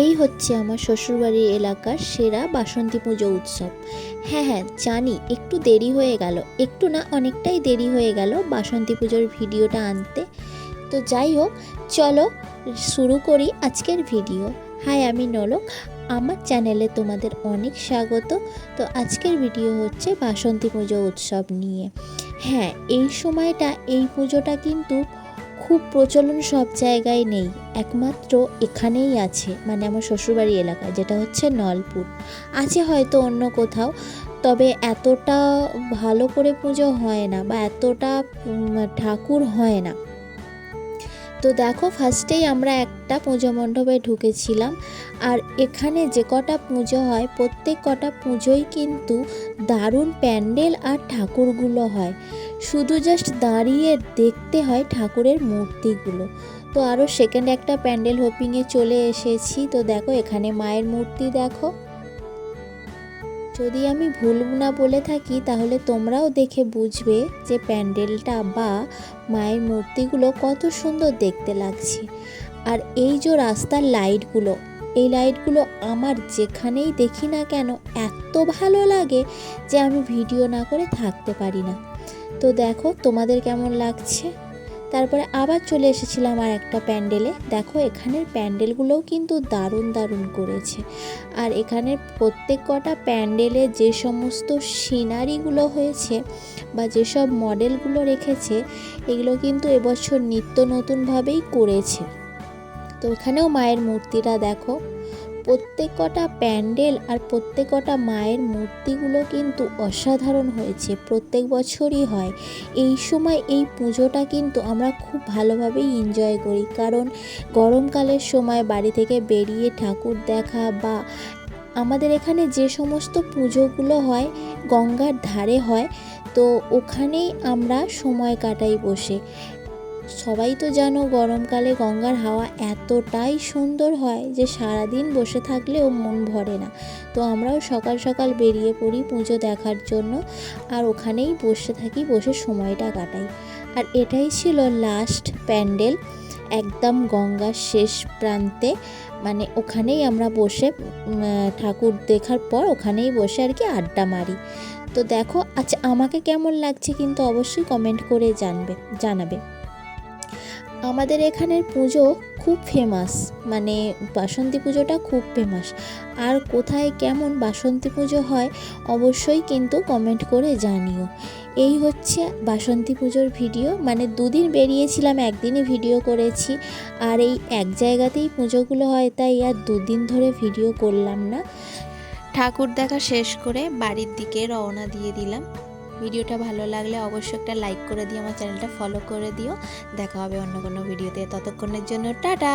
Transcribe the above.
এই হচ্ছে আমার শ্বশুরবাড়ির এলাকার সেরা বাসন্তী পুজো উৎসব। হ্যাঁ, জানি একটু দেরি হয়ে গেল, একটু না অনেকটাই দেরি হয়ে গেল বাসন্তী পুজোর ভিডিওটা আনতে। তো যাই হোক, চলো শুরু করি আজকের ভিডিও। হাই, আমি নলক, আমার চ্যানেলে তোমাদের অনেক স্বাগত। তো আজকের ভিডিও হচ্ছে বাসন্তী পুজো উৎসব নিয়ে। হ্যাঁ, এই সময়টা এই পুজোটা কিন্তু খুব প্রচলন সব জায়গায় নেই, একমাত্র এখানেই আছে, মানে আমার শ্বশুরবাড়ি এলাকায়, যেটা হচ্ছে নলপুর। আছে হয়তো অন্য কোথাও, তবে এতটা ভালো করে পুজো হয় না বা এতটা ঠাকুর হয় না। তো দেখো, ফার্স্টেই আমরা একটা পুজো মণ্ডপে ঢুকেছিলাম, আর এখানে যে কটা পুজো হয় প্রত্যেক কটা পুজোই কিন্তু দারুণ প্যান্ডেল আর ঠাকুরগুলো হয়। শুধু জাস্ট দাঁড়িয়ে দেখতে হয় ঠাকুরের মূর্তিগুলো। তো আরও সেকেন্ড একটা প্যান্ডেল হোপিংয়ে চলে এসেছি। তো দেখো, এখানে মায়ের মূর্তি দেখো। যদি আমি ভুল না বলে থাকি তাহলে তোমরাও দেখে বুঝবে যে প্যান্ডেলটা বা মায়ের মূর্তিগুলো কত সুন্দর দেখতে লাগছে। আর এই যে রাস্তার লাইটগুলো, এই লাইটগুলো আমার যেখানেই দেখি না কেন এত ভালো লাগে যে আমি ভিডিও না করে থাকতে পারি না। তো দেখো তোমাদের কেমন লাগছে। তারপরে আবার চলে এসেছিলাম আর একটা প্যান্ডেলে। দেখো, এখানের প্যান্ডেলগুলোও কিন্তু দারুণ দারুণ করেছে। আর এখানে প্রত্যেক কটা প্যান্ডেলে যে সমস্ত সিনারিগুলো হয়েছে বা যেসব মডেলগুলো রেখেছে, এগুলো কিন্তু এবছর নিত্য নতুনভাবেই করেছে। তো এখানেও মায়ের মূর্তিটা দেখো। প্রত্যেক কটা প্যান্ডেল আর প্রত্যেক কটা মায়ের মূর্তিগুলো কিন্তু অসাধারণ হয়েছে, প্রত্যেক বছরই হয়। এই সময় এই পুজোটা কিন্তু আমরা খুব ভালোভাবেই এনজয় করি, কারণ গরমকালের সময় বাড়ি থেকে বেরিয়ে ঠাকুর দেখা বা আমাদের এখানে যে সমস্ত পুজোগুলো হয় গঙ্গার ধারে হয়, তো ওখানেই আমরা সময় কাটাই বসে। সবাই তো জানো গরমকালে গঙ্গার হাওয়া এতটাই সুন্দর হয় যে সারাদিন বসে থাকলেও মন ভরে না। তো আমরাও সকাল সকাল বেরিয়ে পড়ি পুজো দেখার জন্য, আর ওখানেই বসে থাকি, বসে সময়টা কাটাই। আর এটাই ছিল লাস্ট প্যান্ডেল, একদম গঙ্গার শেষ প্রান্তে, মানে ওখানেই আমরা বসে ঠাকুর দেখার পর ওখানেই বসে আর কি আড্ডা মারি। তো দেখো, আচ্ছা আমাকে কেমন লাগছে কিন্তু অবশ্যই কমেন্ট করে জানাবে। আমাদের এখানের পুজো খুব ফেমাস, মানে বাসন্তী পুজোটা খুব ফেমাস। আর কোথায় কেমন বাসন্তী পুজো হয় অবশ্যই কিন্তু কমেন্ট করে জানিও। এই হচ্ছে বাসন্তী পুজোর ভিডিও, মানে দুদিন বেরিয়েছিলাম, একদিনই ভিডিও করেছি। আর এই এক জায়গাতেই পুজোগুলো হয়, তাই আর দুদিন ধরে ভিডিও করলাম না। ঠাকুর দেখা শেষ করে বাড়ির দিকে রওনা দিয়ে দিলাম। ভিডিওটা ভালো লাগলে অবশ্যই একটা লাইক করে দিও, আমার চ্যানেলটা ফলো করে দিও। দেখা হবে অন্য কোনো ভিডিওতে, ততক্ষণের জন্য টাটা।